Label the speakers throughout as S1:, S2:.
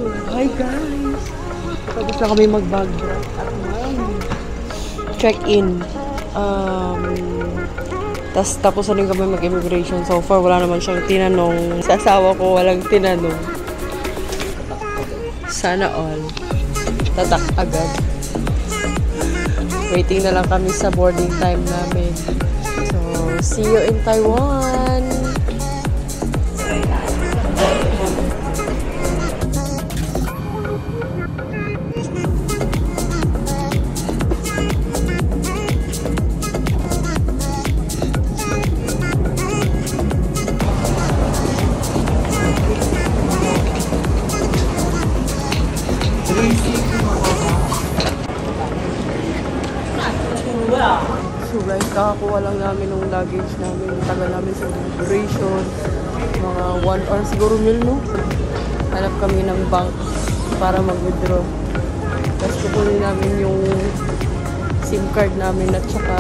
S1: Hi guys! Tapos na kami mag-bag drop at check-in. Tapos na rin kami mag-immigration. So far, wala naman siyang tinanong. Sa asawa ko, walang tinanong. Sana all. Tatak agad. Waiting na lang kami sa boarding time namin. So, see you in Taiwan! So guys, kakakuha lang namin ng luggage namin. Tagal namin sa immigration. Mga 1 hour siguro no? Hanap kami ng bank para mag-withdraw. Tapos kukunin namin yung SIM card namin at saka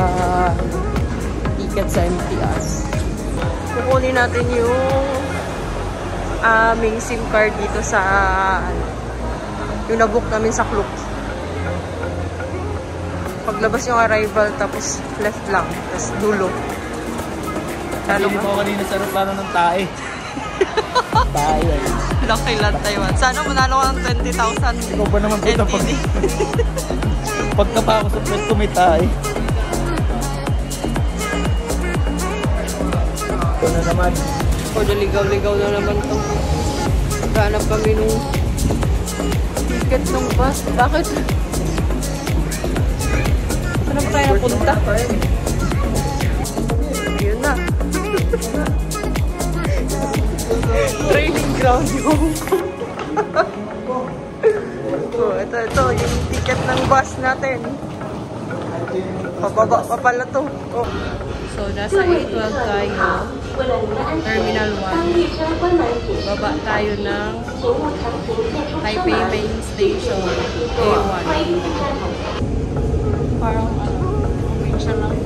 S1: ticket sa MTR. Kukunin natin yung aming SIM card dito sa yung nabook namin sa Klook. Paglabas yung arrival, tapos left lang, tapos dulo.
S2: Hindi mo kanina sa aeroplano ng tae. Tae.
S1: Laki lang Taiwan. Sana manalo ko ng 20,000.
S2: Ikaw ba naman punta pagka pa ako sa pwede ko may tae. Ito na naman.
S1: O, ligaw-ligaw na naman ito. Ganap kami nung ticket ng bus. Bakit? Saan pa tayo napunta? Yun na. Training ground yung ito yung ticket ng bus natin. Pababa pa pala to. Oh. So, nasa A12 tayo. Terminal 1. Baba tayo ng Taipei Main Station. A1. Parang probinsya lang.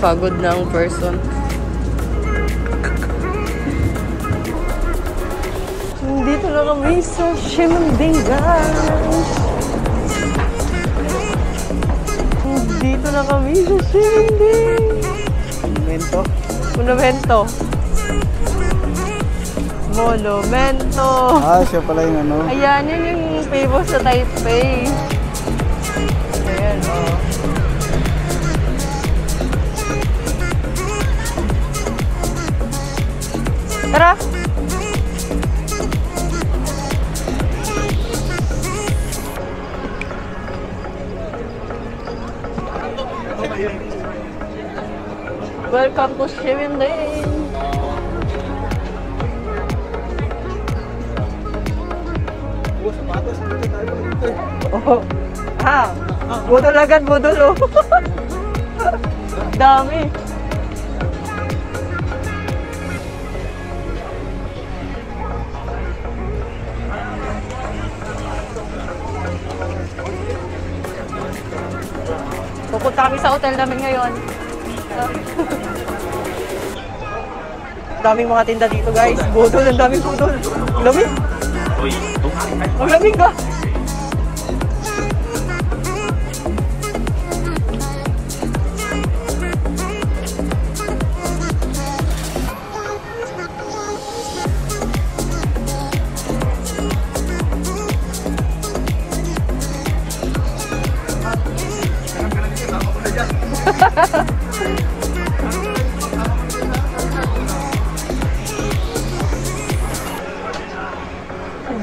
S1: Pagod na ang person. Dito na kami sa Ximending, guys. Dito na kami sa Ximending.
S2: Monumento?
S1: Monumento. Monumento.
S2: Ah, siya pala yung ano.
S1: Ayan, yun yung famous sa Taipei. Ayan, oh. Tara! Welcome to Ximending! Oh, ha! Budol agad, budol, oh! Dami! Pupunta kami sa hotel namin ngayon. Daming mga tinda dito, guys. Budol, ang daming budol. Lamig. Ang lamig ka.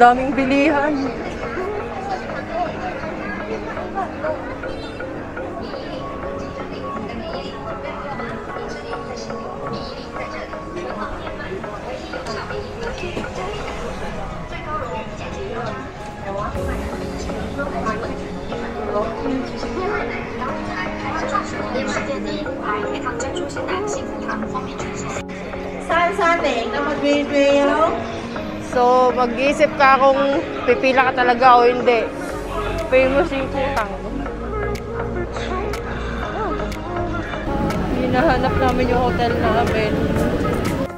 S1: Daming bilihan. San So, mag-iisip ka kung pipila ka talaga o hindi. Famous yung putang. Hinahanap namin yung hotel namin.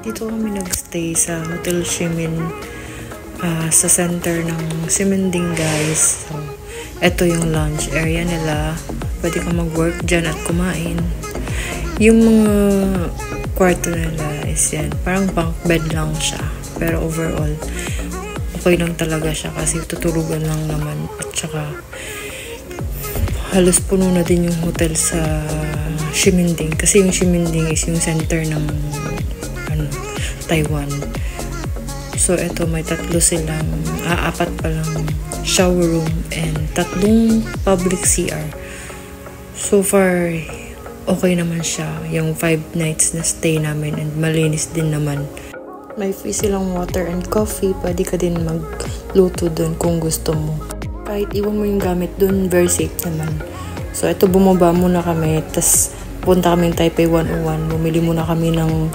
S3: Dito kami nagstay sa Hotel Shimin sa center ng Simending, guys. So, ito yung lounge area nila. Pwede kang mag-work dyan at kumain. Yung mga kwarto nila is yan. Parang bunk bed lang siya. Pero overall, okay lang talaga siya kasi tutulugan lang naman. At saka, halos puno na din yung hotel sa Simending. Kasi yung Simending is yung center ng Taiwan. So, ito may tatlo silang, apat palang shower room and tatlong public CR. So far, okay naman siya. Yung 5 nights na stay namin and malinis din naman. May free silang water and coffee. Pwede ka din magluto dun kung gusto mo. Kahit iwan mo yung gamit dun, very safe naman. So, ito bumaba muna kami. Tapos, punta kami Taipei 101. Bumili muna kami ng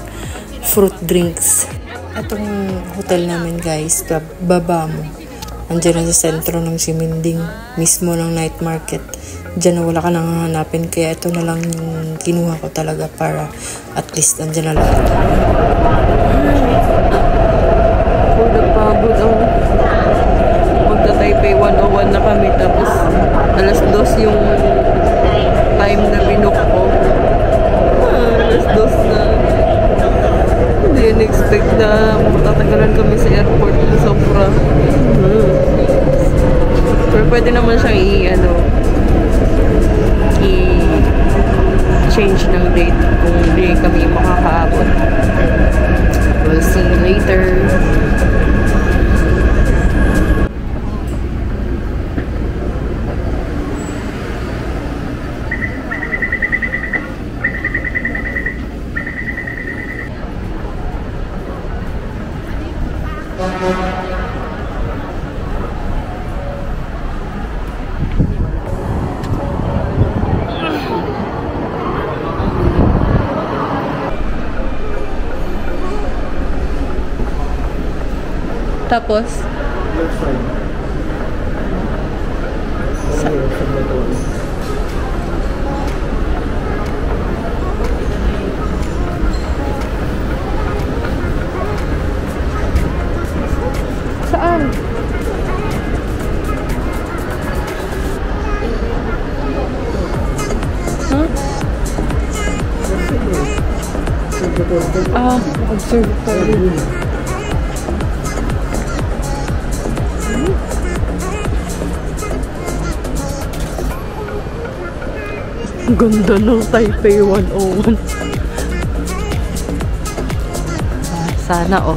S3: fruit drinks. Itong hotel namin, guys, baba mo. Andiyan na sa sentro ng Simending, mismo ng night market. Diyan na wala ka nang hanapin. Kaya ito na lang yung kinuha ko talaga para at least andiyan na lahat.
S1: Pagod ang magta-Taipei 101 na kami. Tapos alas 2 yung time na binook ko. Alas 2 na. Hindi in-expect na matatagalan kami sa airport na sobra. Pero pwede naman siyang i-change ng date kung hindi kami makakaabot. We'll see you later. Tapos, saan? Huh? Observatory. Ganda ng Taipei 101. Sana all.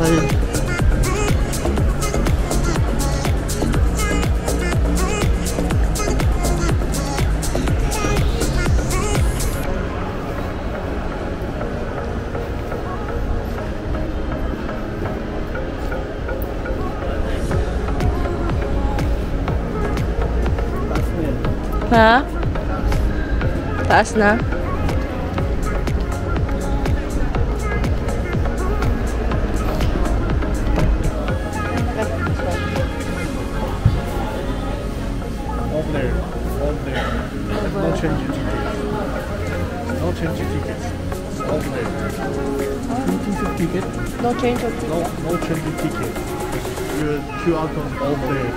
S1: Ha? Taas na?
S2: All there. No change your tickets. No change your tickets. All there. Ticket?
S1: No change of ticket.
S2: No change your ticket. Your QR code all there.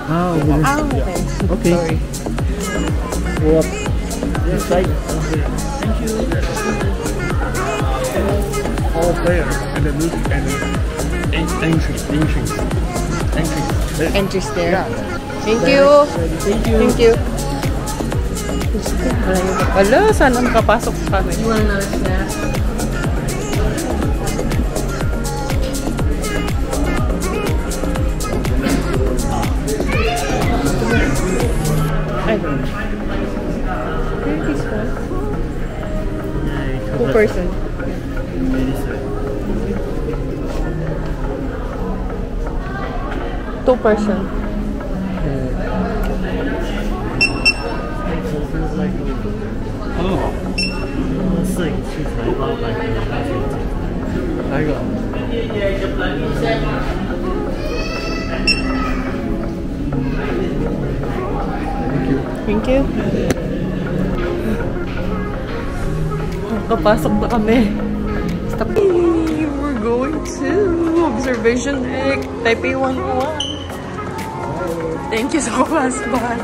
S1: Okay.
S2: Okay.
S1: Sorry.
S2: Go up. This side. Thank you. All there. And then look and entry. There.
S1: Entries there.
S2: Yeah.
S1: Thank you.
S2: Thank you.
S1: Thank you. Wala, sana makapasok kami. You want another snack? I don't know. Where is this one? 2 person. Two person.
S2: 哦，摄影器材包来，哪一个？
S1: Thank you. Kapasok na kami. Stop. We're going to observation deck, Taipei 101. Thank you so much, man.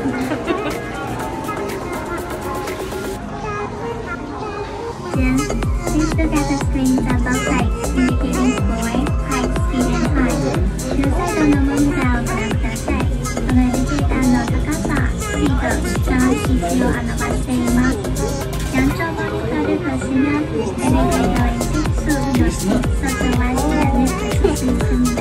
S4: Please look at the screens on both sides, indicating score, height, speed, and time. 両サイドのモニターをご覧ください。そのインディケーターの高さ、スピード、下の指示を表しています。山頂モニターで発信は、엘리베이터의 수는 서서와지는 있습니다.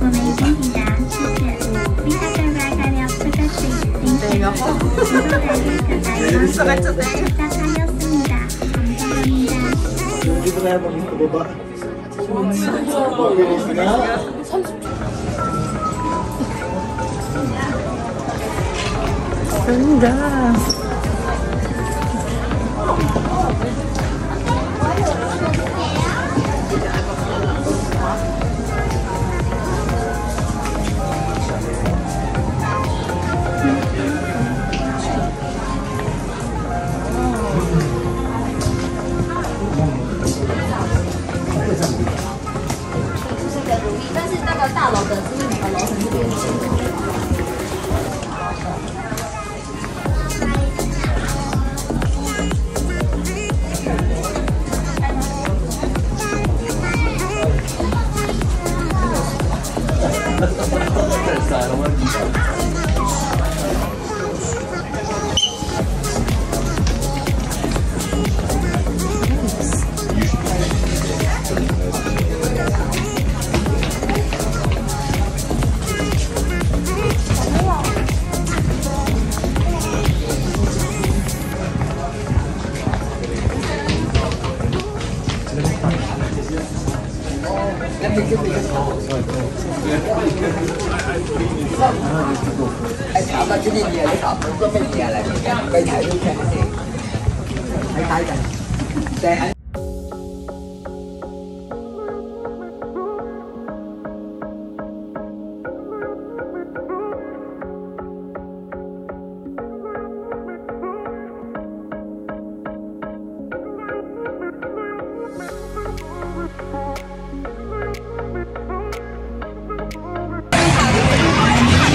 S4: 고메이입니다.谢谢. We have arrived at the obstacle street. Thank you. 시작하였습니다. 감사합니다.
S2: Dito na yung baba.
S1: Ganda.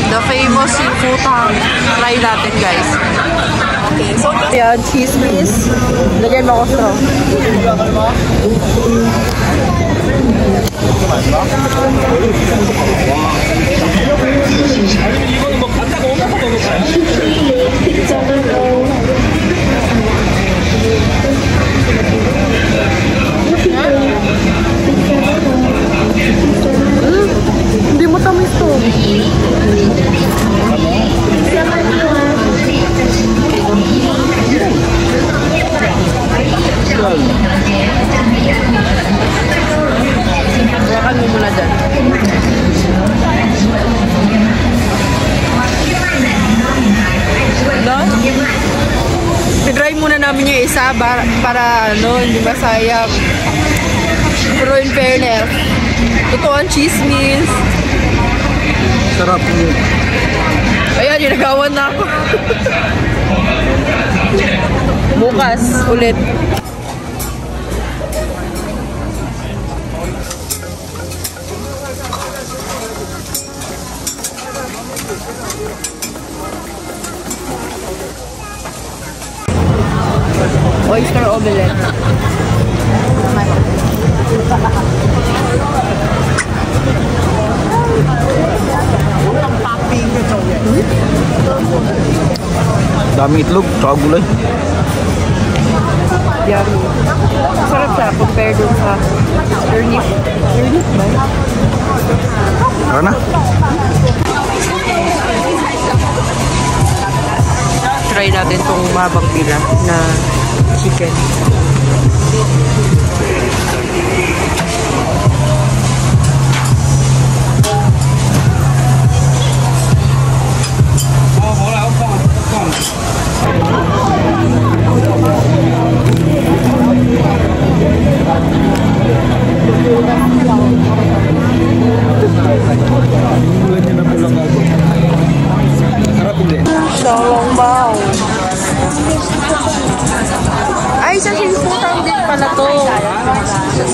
S1: The famous seafood tang. Try natin, guys. Okay, so yan, cheese whiz. Lagyan mo ako straw. Hindi mo tamis to. Hawakan mo muna dyan. No? I-dry muna namin yung isa para ano, hindi masayang. Pero in fairness, totoo ang chismis.
S2: Sarap yun.
S1: Ayan, ginagawan na ako. Bukas, ulit. Oyster omelette.
S2: Dami itlog, tsaka gulay.
S1: Yummy. Sarap siya compared dun sa turnip. Turnip ba?
S2: Tara na.
S1: Try natin tong mahabang pila na chicken.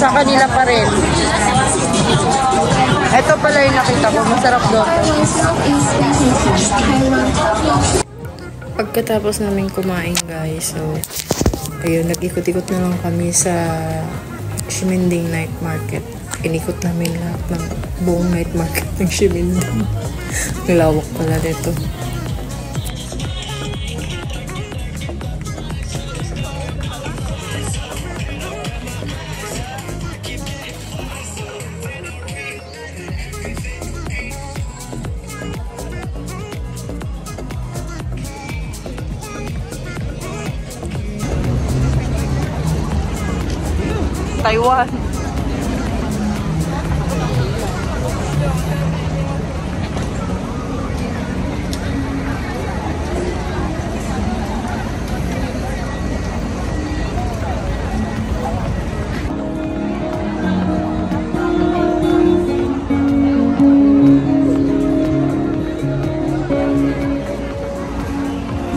S1: Sa kanila pa rin. Ito pala yung nakita ko. Masarap doon.
S3: Pagkatapos namin kumain guys, so ayun, nag-ikot-ikot na lang kami sa Ximending Night Market. Inikot namin lahat ng buong night market ng Ximending. Nilawak pala dito.
S1: Taiwan.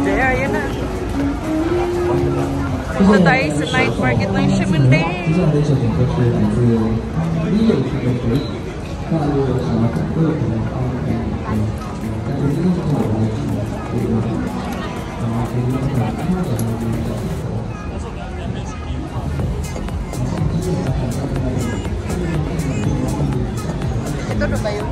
S1: There, yun na. Punta tayo sa night market ng Ximending.
S5: 接下来的一首点歌是来自 Leo 这个歌，大陆的什么都有可能发生的但是今天正好我们是这个，然后给你们看看这个
S1: Ito na ba yun?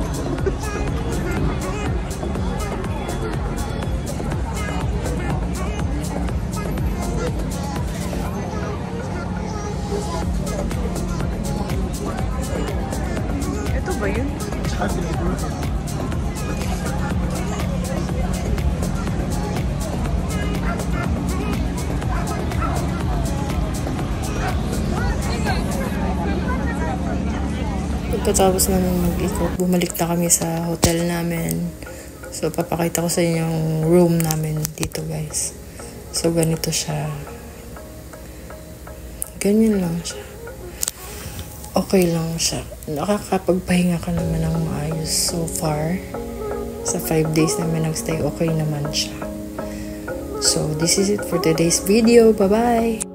S1: Ito ba yun?
S3: Pagkatapos namin mag-ikot, bumalik na kami sa hotel namin. So, papakita ko sa inyo yung room namin dito, guys. So, ganito siya. Ganyan lang siya. Okay lang siya. Nakakapagpahinga ka naman ng maayos so far. Sa 5 days namin nagstay, okay naman siya. So, this is it for today's video. Bye-bye!